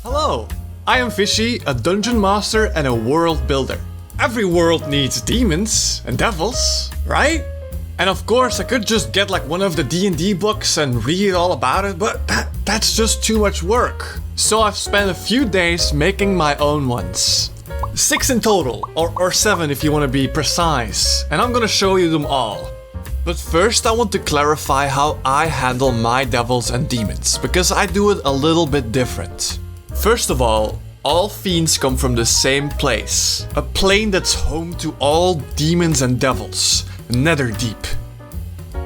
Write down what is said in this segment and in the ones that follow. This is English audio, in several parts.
Hello, I am Fishy, a dungeon master and a world builder. Every world needs demons and devils, right? And of course I could just get like one of the D&D books and read all about it, but that's just too much work. So I've spent a few days making my own ones. 6 in total, or 7 if you want to be precise, and I'm gonna show you them all. But first I want to clarify how I handle my devils and demons, because I do it a little bit different. First of all fiends come from the same place, a plane that's home to all demons and devils, Netherdeep.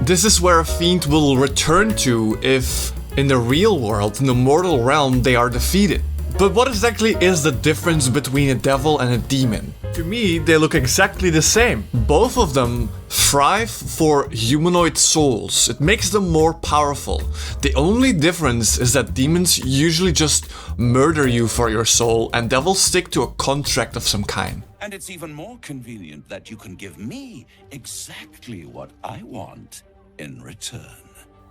This is where a fiend will return to if, in the real world, in the mortal realm, they are defeated. But what exactly is the difference between a devil and a demon? To me, they look exactly the same. Both of them thrive for humanoid souls. It makes them more powerful. The only difference is that demons usually just murder you for your soul, and devils stick to a contract of some kind. And it's even more convenient that you can give me exactly what I want in return.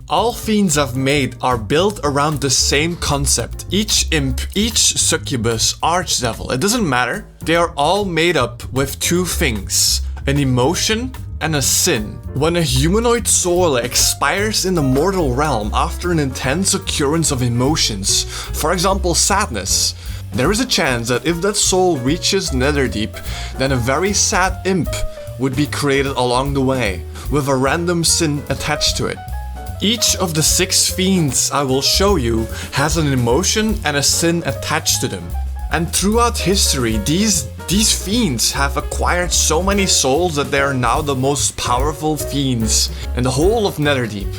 All fiends I've made are built around the same concept. Each imp, each succubus, archdevil, it doesn't matter. They are all made up with 2 things, an emotion and a sin. When a humanoid soul expires in the mortal realm after an intense occurrence of emotions, for example sadness, there is a chance that if that soul reaches Netherdeep, then a very sad imp would be created along the way, with a random sin attached to it. Each of the 6 fiends I will show you has an emotion and a sin attached to them. And throughout history, these fiends have acquired so many souls that they are now the most powerful fiends in the whole of Netherdeep.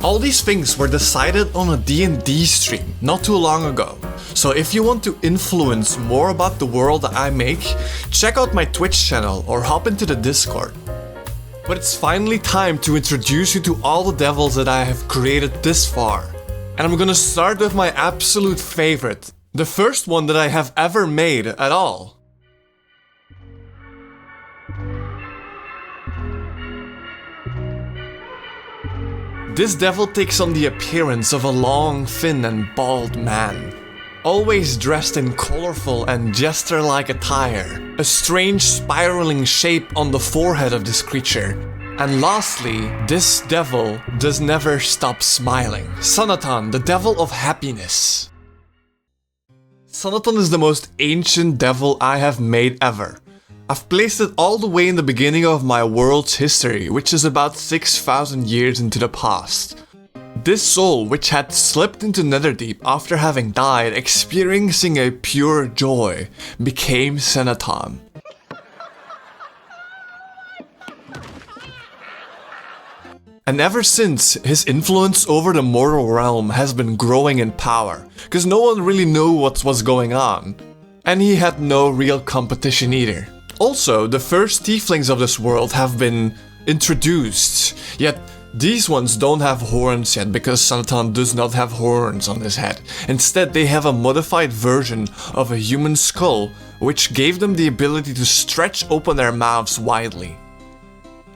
All these things were decided on a D&D stream not too long ago. So if you want to influence more about the world that I make, check out my Twitch channel or hop into the Discord. But it's finally time to introduce you to all the devils that I have created this far. And I'm gonna start with my absolute favorite. The first one that I have ever made at all. This devil takes on the appearance of a long, thin and bald man. Always dressed in colorful and jester-like attire, a strange spiraling shape on the forehead of this creature. And lastly, this devil does never stop smiling. Sanatan, the devil of happiness. Sanatan is the most ancient devil I have made ever. I've placed it all the way in the beginning of my world's history, which is about 6,000 years into the past. This soul, which had slipped into Netherdeep after having died, experiencing a pure joy, became Sanatan. And ever since, his influence over the mortal realm has been growing in power, because no one really knew what was going on. And he had no real competition either. Also, the first tieflings of this world have been introduced, yet these ones don't have horns yet because Sanatan does not have horns on his head. Instead, they have a modified version of a human skull, which gave them the ability to stretch open their mouths widely.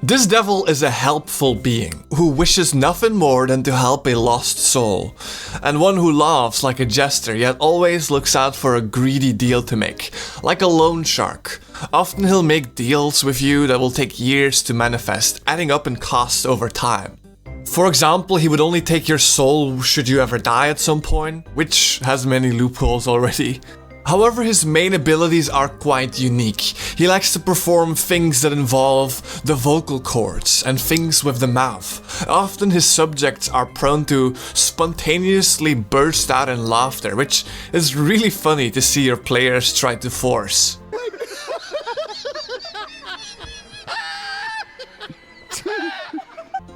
This devil is a helpful being, who wishes nothing more than to help a lost soul, and one who laughs like a jester yet always looks out for a greedy deal to make, like a loan shark. Often he'll make deals with you that will take years to manifest, adding up in cost over time. For example, he would only take your soul should you ever die at some point, which has many loopholes already. However, his main abilities are quite unique. He likes to perform things that involve the vocal cords and things with the mouth. Often his subjects are prone to spontaneously burst out in laughter, which is really funny to see your players try to force.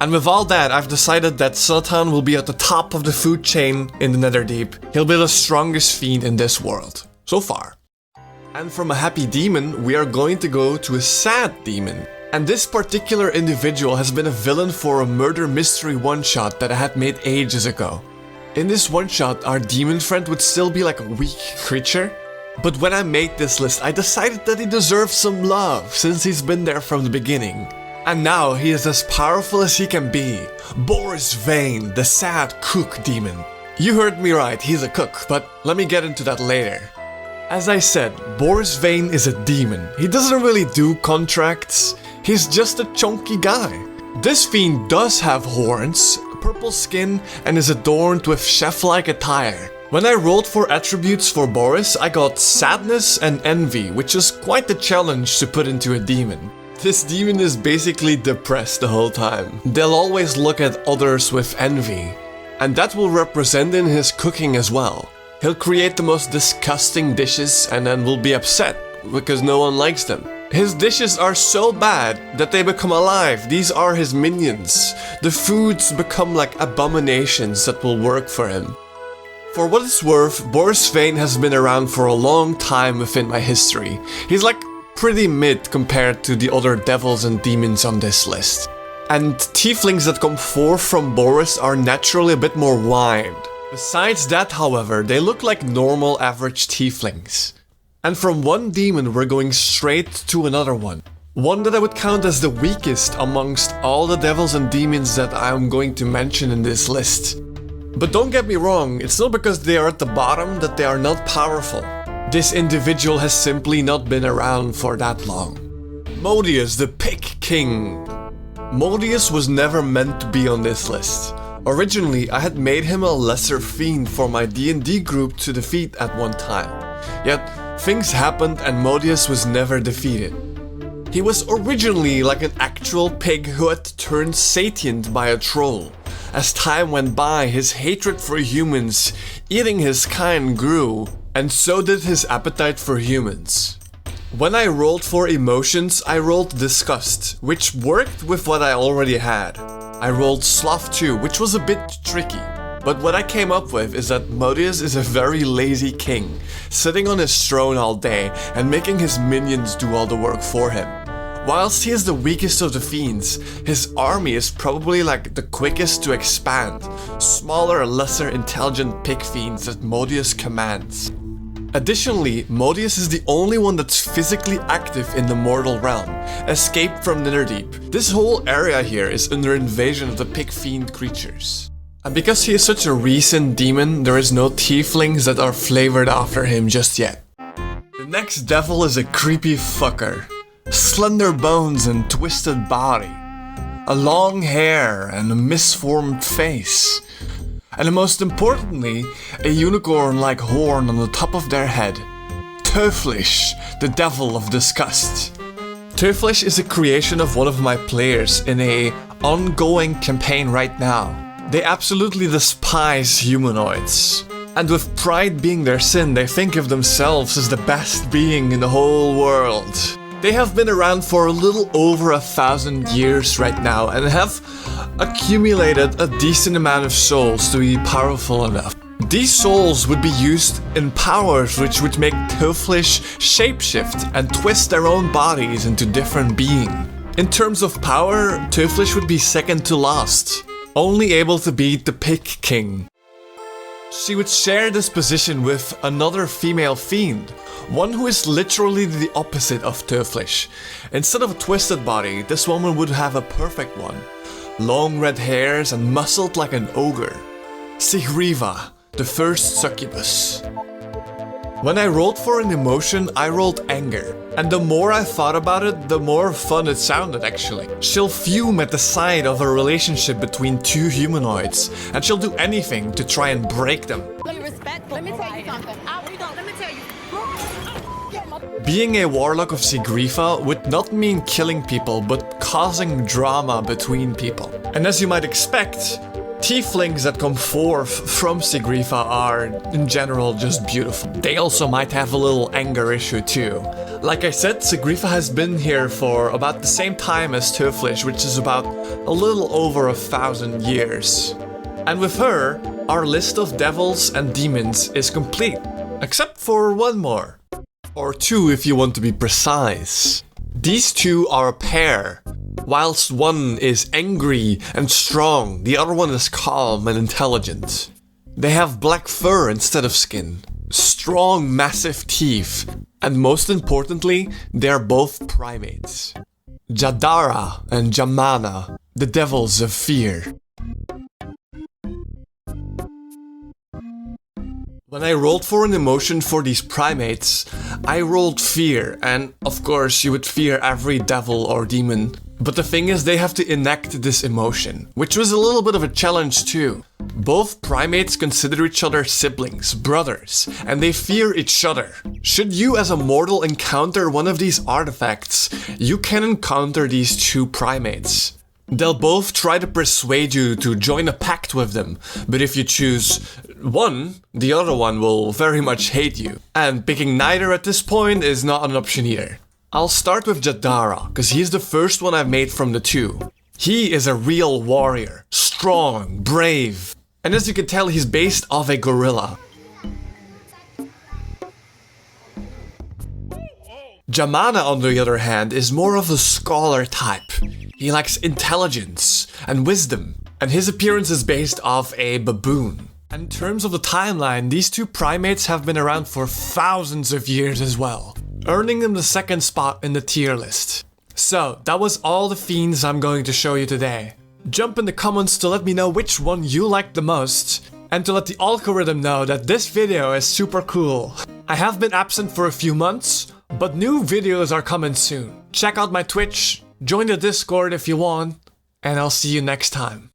And with all that, I've decided that Sanatan will be at the top of the food chain in the Netherdeep. He'll be the strongest fiend in this world. So far. And from a happy demon, we are going to go to a sad demon. And this particular individual has been a villain for a murder mystery one-shot that I had made ages ago. In this one-shot, our demon friend would still be like a weak creature. But when I made this list, I decided that he deserves some love, since he's been there from the beginning. And now he is as powerful as he can be. Boris Vane, the sad cook demon. You heard me right, he's a cook, but let me get into that later. As I said, Boris Vane is a demon. He doesn't really do contracts, he's just a chunky guy. This fiend does have horns, purple skin, and is adorned with chef-like attire. When I rolled for attributes for Boris, I got sadness and envy, which is quite the challenge to put into a demon. This demon is basically depressed the whole time. They'll always look at others with envy. And that will represent in his cooking as well. He'll create the most disgusting dishes and then will be upset because no one likes them. His dishes are so bad that they become alive. These are his minions. The foods become like abominations that will work for him. For what it's worth, Boris Vane has been around for a long time within my history. He's like pretty mid compared to the other devils and demons on this list. And tieflings that come forth from Boris are naturally a bit more wild. Besides that, however, they look like normal average tieflings. And from one demon we're going straight to another one. One that I would count as the weakest amongst all the devils and demons that I'm going to mention in this list. But don't get me wrong, it's not because they are at the bottom that they are not powerful. This individual has simply not been around for that long. Modius, the Pig King. Modius was never meant to be on this list. Originally, I had made him a lesser fiend for my D&D group to defeat at one time. Yet, things happened and Modius was never defeated. He was originally like an actual pig who had turned sapient by a troll. As time went by, his hatred for humans, eating his kind, grew, and so did his appetite for humans. When I rolled for emotions, I rolled disgust, which worked with what I already had. I rolled sloth too, which was a bit tricky. But what I came up with is that Modius is a very lazy king, sitting on his throne all day and making his minions do all the work for him. Whilst he is the weakest of the fiends, his army is probably like the quickest to expand, smaller, lesser intelligent pig fiends that Modius commands. Additionally, Modius is the only one that's physically active in the mortal realm, escaped from Netherdeep. This whole area here is under invasion of the pig fiend creatures. And because he is such a recent demon, there is no tieflings that are flavored after him just yet. The next devil is a creepy fucker. Slender bones and twisted body. A long hair and a misformed face. And most importantly, a unicorn-like horn on the top of their head. Teuflisch, the devil of disgust. Teuflisch is a creation of one of my players in a ongoing campaign right now. They absolutely despise humanoids. And with pride being their sin, they think of themselves as the best being in the whole world. They have been around for a little over 1,000 years right now and have accumulated a decent amount of souls to be powerful enough. These souls would be used in powers which would make Teuflisch shapeshift and twist their own bodies into different beings. In terms of power, Teuflisch would be second to last, only able to beat the Pig King. She would share this position with another female fiend, one who is literally the opposite of Teuflisch. Instead of a twisted body, this woman would have a perfect one. Long red hairs and muscled like an ogre. Sigriva, the Frist Succubus. When I rolled for an emotion, I rolled anger. And the more I thought about it, the more fun it sounded actually. She'll fume at the sight of a relationship between two humanoids, and she'll do anything to try and break them. Let me tell you something. Let me tell you. Being a warlock of Sigrifa would not mean killing people, but causing drama between people. And as you might expect, tieflings that come forth from Sigrifa are, in general, just beautiful. They also might have a little anger issue too. Like I said, Sigrifa has been here for about the same time as Teuflisch, which is about a little over 1,000 years. And with her, our list of devils and demons is complete. Except for one more. Or two if you want to be precise. These two are a pair. Whilst one is angry and strong, the other one is calm and intelligent. They have black fur instead of skin, strong massive teeth, and most importantly, they are both primates. Jadara and Jamana, the devils of fear. When I rolled for an emotion for these primates, I rolled fear, and of course you would fear every devil or demon. But the thing is, they have to enact this emotion, which was a little bit of a challenge too. Both primates consider each other siblings, brothers, and they fear each other. Should you as a mortal encounter one of these artifacts, you can encounter these two primates. They'll both try to persuade you to join a pact with them, but if you choose one, the other one will very much hate you. And picking neither at this point is not an option either. I'll start with Jadara, because he's the first one I've made from the two. He is a real warrior, strong, brave, and as you can tell, he's based off a gorilla. Jamana, on the other hand, is more of a scholar type. He lacks intelligence and wisdom, and his appearance is based off a baboon. And in terms of the timeline, these two primates have been around for thousands of years as well, earning them the second spot in the tier list. So, that was all the fiends I'm going to show you today. Jump in the comments to let me know which one you liked the most, and to let the algorithm know that this video is super cool. I have been absent for a few months, but new videos are coming soon. Check out my Twitch, join the Discord if you want, and I'll see you next time.